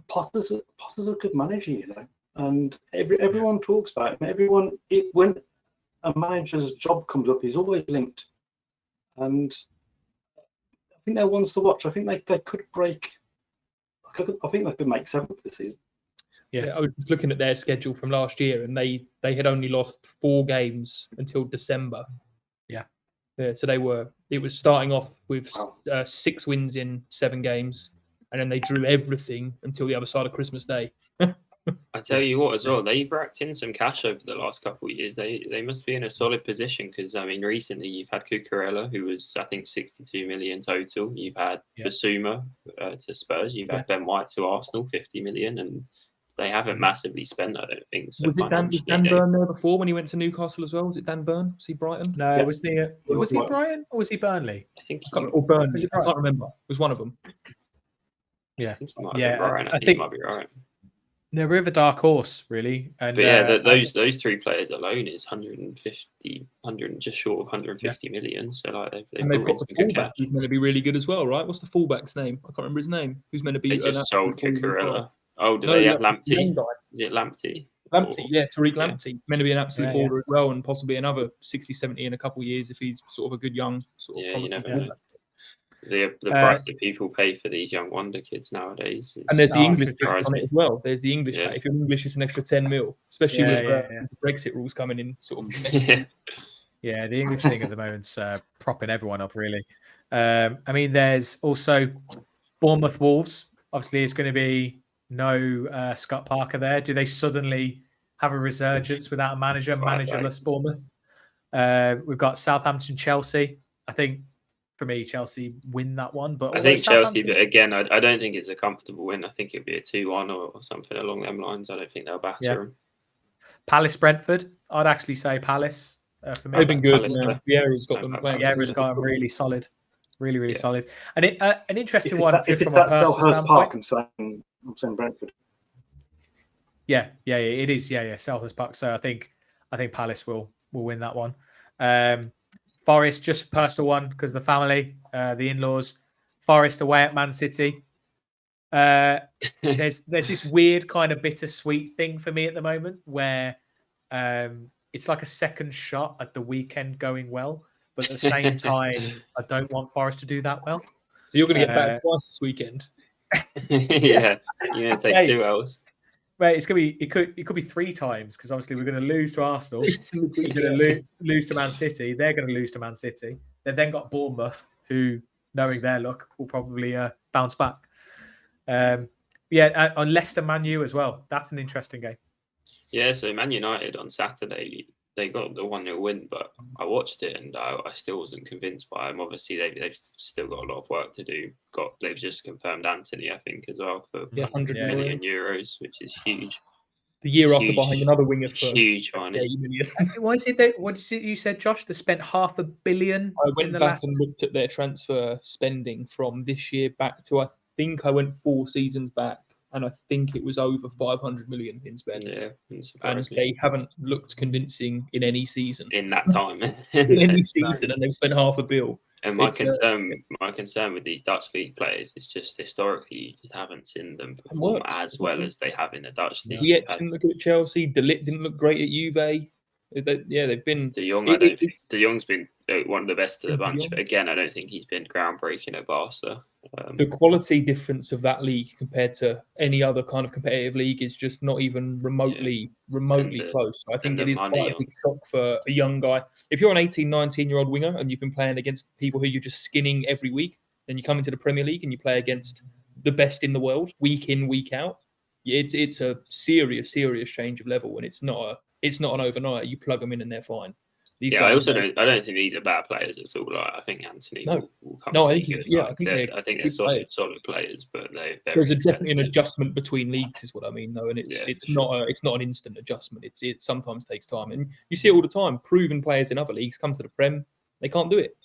Potter's a good manager, you know, and everyone talks about him. When a manager's job comes up, he's always linked, and I think they're ones to watch. I think they could break. I think they could make 7th this season. Yeah, I was looking at their schedule from last year, and they had only lost 4 games until December. Yeah, so it was starting off with 6 wins in 7 games, and then they drew everything until the other side of Christmas Day. I tell you what, as well, they've racked in some cash over the last couple of years. They must be in a solid position because, I mean, recently you've had Cucurella, who was, I think, 62 million total. You've had Basuma to Spurs. You've had Ben White to Arsenal, 50 million, and they haven't massively spent, I don't think. So was Dan Burn there before when he went to Newcastle as well? Was it Dan Burn? Was he Brighton? No, was he Brighton or was he Burnley? I think or Burnley. I can't remember. It was one of them. Yeah, I think he might have been Brighton. I think he might be right. They're a bit of a dark horse, really. And those 3 players alone is 100 just short of 150 million. So like they've got the fullback who's meant to be really good as well, right? What's the fullback's name? I can't remember his name. Who's meant to be? They just sold Cucurella. Oh, do they have Lamptey? Is it Lamptey? Lamptey, Tariq Lamptey. Meant to be an absolute baller as well, and possibly another 60, 70 in a couple of years if he's sort of a good young sort of. You never know. The price that people pay for these young wonder kids nowadays. And there's the English tax on it as well. There's the English tax. If you're English, it's an extra 10 mil, especially with Brexit rules coming in sort of. Yeah, the English thing at the moment's propping everyone up, really. I mean, there's also Bournemouth Wolves. Obviously, it's going to be no Scott Parker there. Do they suddenly have a resurgence without a manager, managerless Bournemouth? We've got Southampton, Chelsea. I think, for me, Chelsea win that one. But I think Chelsea, but again, I don't think it's a comfortable win. I think it'll be a 2-1 or something along them lines. I don't think they'll batter them. Palace, Brentford. I'd actually say Palace for me. They've been good. Vieira's got them playing. Vieira's got them really solid. Really solid. And an interesting one. If it's at Selhurst Park, I'm saying Brentford. Yeah, it is. Yeah, Selhurst Park. So I think Palace will win that one. Forest, just personal one because the family, the in-laws. Forest away at Man City. There's this weird kind of bittersweet thing for me at the moment where it's like a second shot at the weekend going well, but at the same time, I don't want Forest to do that well. So you're going to get back twice this weekend. Yeah, you're going to take 2 L's. Right, it's gonna be. It could be 3 times because obviously we're going to lose to Arsenal. We're going to lose to Man City. They're going to lose to Man City. They've then got Bournemouth, who, knowing their luck, will probably bounce back. On Leicester Man U as well. That's an interesting game. Yeah, so Man United on Saturday, they got the 1-0 win, but I watched it and I still wasn't convinced by them. Obviously, they've still got a lot of work to do. They've just confirmed Anthony, I think, as well for 100 million euros, which is huge. The year after buying another winger for huge money. 80 million. What is it? What is it you said, Josh? They spent $500 million. I went back and looked at their transfer spending from this year back to, I think I went 4 seasons back. And I think it was over 500 million in spend. Yeah, and they haven't looked convincing in any season. In that time, in any season, and they've spent $500 million. And my concern with these Dutch league players is just historically you just haven't seen them perform as well as they have in the Dutch league. Ziyech didn't look good at Chelsea. De Ligt didn't look great at Juve. They've been. De Jong, I don't think De Jong's been one of the best of the bunch, but again, I don't think he's been groundbreaking at Barca. The quality difference of that league compared to any other kind of competitive league is just not even remotely close. I think it is quite a big shock for a young guy. If you're an 18, 19-year-old winger and you've been playing against people who you're just skinning every week, then you come into the Premier League and you play against the best in the world week in, week out. It's a serious change of level, and it's not an overnight. You plug them in and they're fine. I also don't think these are bad players at all. Like, I think Anthony will come to be good. Yeah, like, I think they're solid players, but there's definitely an adjustment between leagues, is what I mean, though, and it's not an instant adjustment. It sometimes takes time, and you see it all the time. Proven players in other leagues come to the Prem, they can't do it.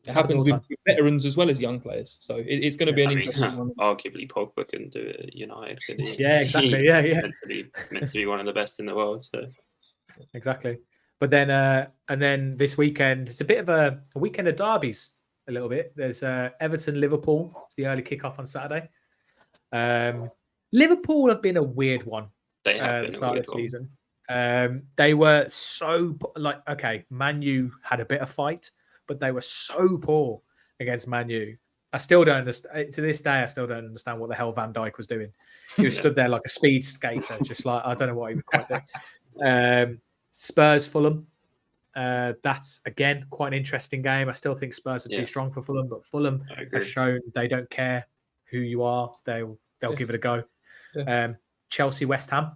It happens with veterans as well as young players, so it's going to be an interesting one. Arguably, Pogba can do it at United. Exactly. Meant to be one of the best in the world. So. Exactly. But then, and then this weekend, it's a bit of a weekend of derbies. A little bit. There's Everton Liverpool. It's the early kickoff on Saturday. Liverpool have been a weird one. They have at the start of the season. They were so Man U had a bit of fight, but they were so poor against Man U. I still don't understand. To this day, I still don't understand what the hell Van Dijk was doing. He was stood there like a speed skater, just like I don't know what he was quite doing. Spurs Fulham. That's again quite an interesting game. I still think Spurs are too strong for Fulham, but Fulham have shown they don't care who you are. They'll give it a go. Chelsea West Ham.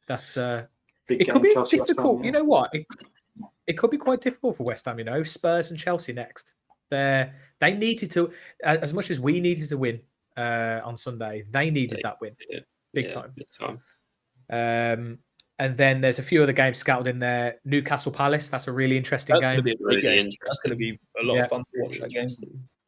That's it could be difficult. You know what? It could be quite difficult for West Ham. You know, Spurs and Chelsea next. They needed to, as much as we needed to win on Sunday. They needed that win, big time. And then there's a few other games scattered in there. Newcastle Palace. That's a really interesting game. That's going to be a lot of fun to watch that game.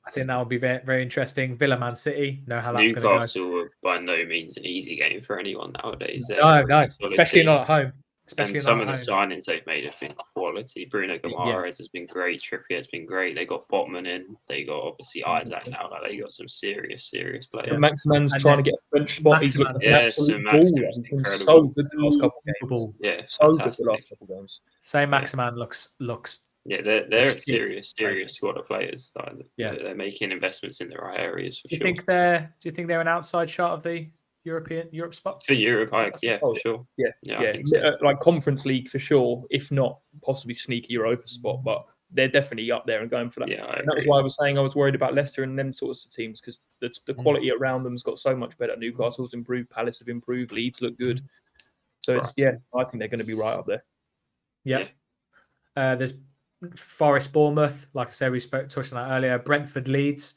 I think that would be very, very interesting. Villa Man City. Know how that's going to go. Newcastle are by no means an easy game for anyone nowadays. No, especially not at home. And some of the signings they've made have been quality. Bruno Guimaraes has been great. Trippier has been great. They got Botman in. They got obviously Isaac now. Like, they got some serious players. Maximan's trying to get a French spot. He's looked incredible. So good the last couple of games. Yeah, so good the last couple of games. Same Maximan looks. Yeah, they're a serious squad of players. They're making investments in the right areas. Do you think they're an outside shot of the Europe spots? For Europe, for sure. Yeah. So. Like Conference League for sure, if not possibly sneaky Europa spot, but they're definitely up there and going for that. Yeah, and that was why I was saying I was worried about Leicester and them sorts of teams, because the quality around them's got so much better. Newcastle's improved, Palace have improved, Leeds look good. So I think they're going to be right up there. Yeah. There's Forest Bournemouth. Like I said, we touched on that earlier. Brentford Leeds.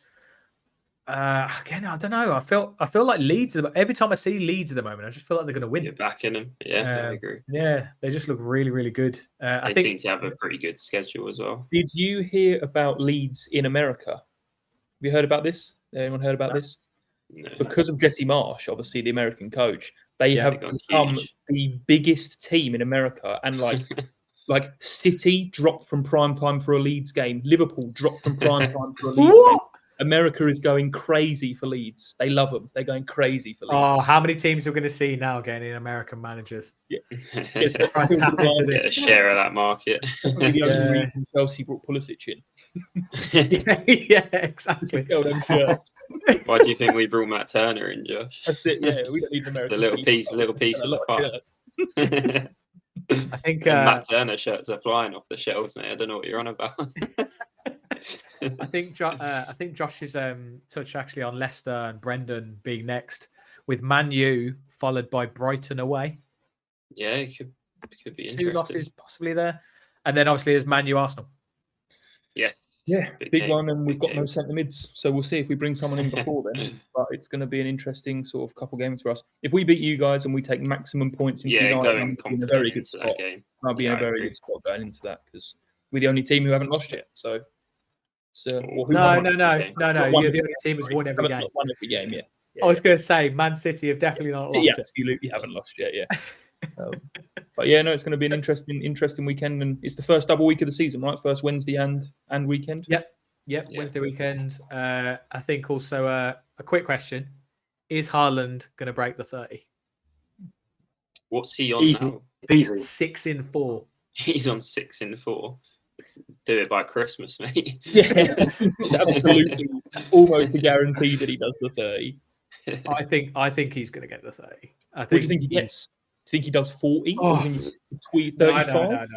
Again, I don't know. I feel like Leeds. Every time I see Leeds at the moment, I just feel like they're going to win. You're backing them. Yeah, I agree. Yeah, they just look really, really good. I think to have a pretty good schedule as well. Did you hear about Leeds in America? Have you heard about this? Anyone heard about this? No. Because of Jesse Marsh, obviously the American coach, they have become the biggest team in America, and like City dropped from prime time for a Leeds game. Liverpool dropped from prime time for a Leeds game. America is going crazy for Leeds. They love them. They're going crazy for Leeds. Oh, how many teams are we going to see now getting American managers? Yeah. Just try to tap into this. Get a share of that market. The only reason Chelsea brought Pulisic in. Yeah, exactly. Why do you think we brought Matt Turner in, Josh? That's it. Yeah, we don't need American. The little piece of the pie. I think Matt Turner shirts are flying off the shelves, mate. I don't know what you're on about. I think Josh's touch actually on Leicester and Brendan being next, with Man U followed by Brighton away. Yeah, it could be interesting. 2 losses possibly there, and then obviously there's Man U Arsenal. Yeah, big one, and we've got no centre mids, so we'll see if we bring someone in before then. But it's going to be an interesting sort of couple games for us. If we beat you guys and we take maximum points into United, we'll be in a very good spot. I'll be in a very good spot going into that, because we're the only team who haven't lost yet. So. No. You're the only team who's won every game. Won every game, yeah. I was going to say, Man City have definitely not lost. Yeah, absolutely haven't lost yet. Yeah. But yeah, no, it's going to be an interesting weekend, and it's the first double week of the season, right? First Wednesday and weekend. Yep. Wednesday weekend. I think also a quick question: is Haaland going to break the 30? What's he on now? Easy. 6 in 4. He's on 6 in 4. Do it by Christmas, mate. Yeah, it's absolutely almost a guarantee that he does the 30. I think he's going to get the 30. What do you think he gets? Do you think he does 40? Oh, do you think it's 35?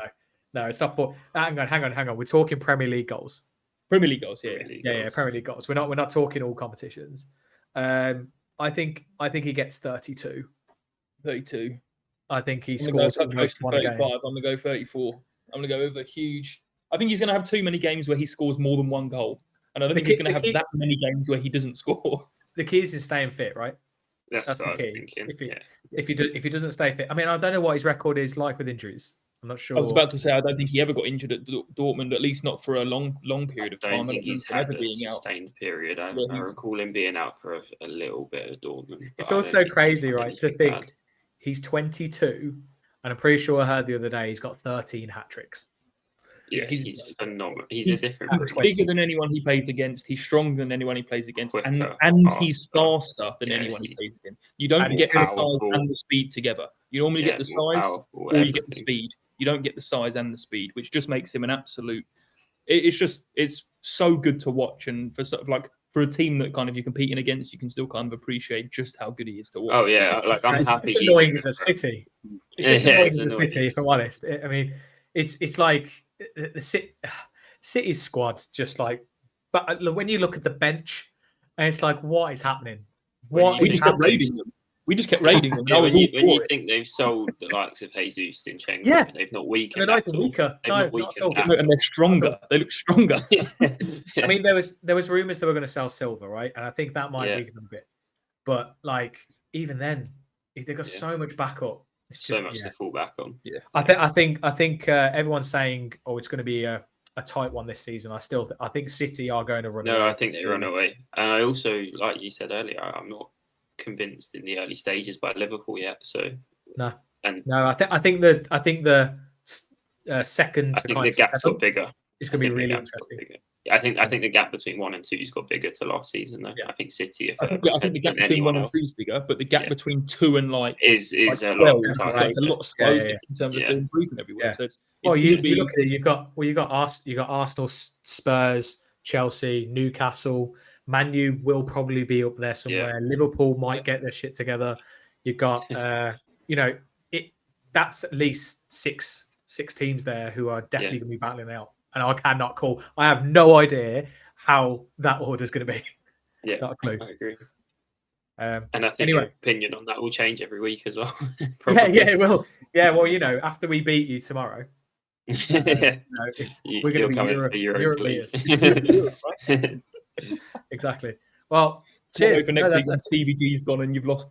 No, it's not 40. Hang on. We're talking Premier League goals. Premier League goals, yeah. Premier League goals. We're not talking all competitions. I think he gets 32. 32. I think he scores almost 1 game. I'm going to go 34. I'm going to go with a huge. I think he's going to have too many games where he scores more than one goal, and I don't think he's going to have that many games where he doesn't score. The key is in staying fit, right? That's the key. If he doesn't stay fit, I mean, I don't know what his record is like with injuries. I'm not sure. I was about to say I don't think he ever got injured at Dortmund, at least not for a long period of time. I don't think he's had a sustained period. I recall him being out for a little bit at Dortmund. It's also crazy, right, to think he's 22, and I'm pretty sure I heard the other day he's got 13 hat tricks. Yeah, he's phenomenal. He's a different. He's bigger than anyone he plays against. He's stronger than anyone he plays against, and he's faster than anyone he plays against. You don't get the size and the speed together. You normally get the size, or you get the speed. You don't get the size and the speed, which just makes him an absolute. It's so good to watch, and for sort of like for a team that kind of you're competing against, you can still kind of appreciate just how good he is to watch. Oh yeah, like I'm happy. It's annoying as a City. It's annoying as a City, if I'm honest. I mean, it's like the City's squad just like, but when you look at the bench, and it's like, what is happening? We just kept raiding them. We just kept raiding them. Yeah, when you think they've sold the likes of Jesus and Zinchenko, they've not weakened. They're not weaker. No, not at all. And they're stronger. They look stronger. I mean, there was rumours they were going to sell Silva, right? And I think that might weaken them a bit. But like, even then, they've got so much backup. It's just, so much to fall back on. Yeah, I think everyone's saying, oh, it's going to be a tight one this season. I think City are going to run away. No, I think they run away. And I also, like you said earlier, I'm not convinced in the early stages by Liverpool yet. So no. I think the second. I think the gap's got bigger. It's going to be really interesting. I think the gap between 1 and 2 has got bigger to last season though. Yeah. I think City. I think the gap between 1 and 2 is bigger, but the gap between 2 and is a lot of slow in terms of improvement everywhere. Yeah. So it's you look at it. You got Arsenal, Spurs, Chelsea, Newcastle. Man U will probably be up there somewhere. Yeah. Liverpool might get their shit together. You've got that's at least six teams there who are definitely going to be battling out. And I cannot call. I have no idea how that order is going to be. Yeah, not a clue. I agree. And I think your opinion on that will change every week as well. yeah, it will. Yeah, well, after we beat you tomorrow, we're going to be Europe leaders. Europe, right? Exactly. Well, cheers. For next week, when CVG's gone and you've lost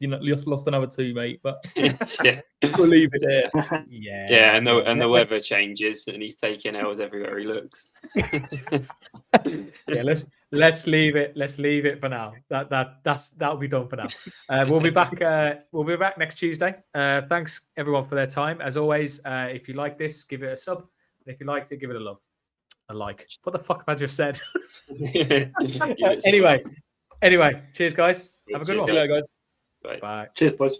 another 2, mate. But we'll leave it there. Yeah, and the weather changes, and he's taking L's everywhere he looks. Yeah, let's leave it. Let's leave it for now. That'll be done for now. We'll be back. We'll be back next Tuesday. Thanks everyone for their time. As always, if you like this, give it a sub. And if you liked it, give it a love. A like. What the fuck have I just said? Anyway, cheers, guys. Have a good one. Hello, guys. Bye. Cheers, boys.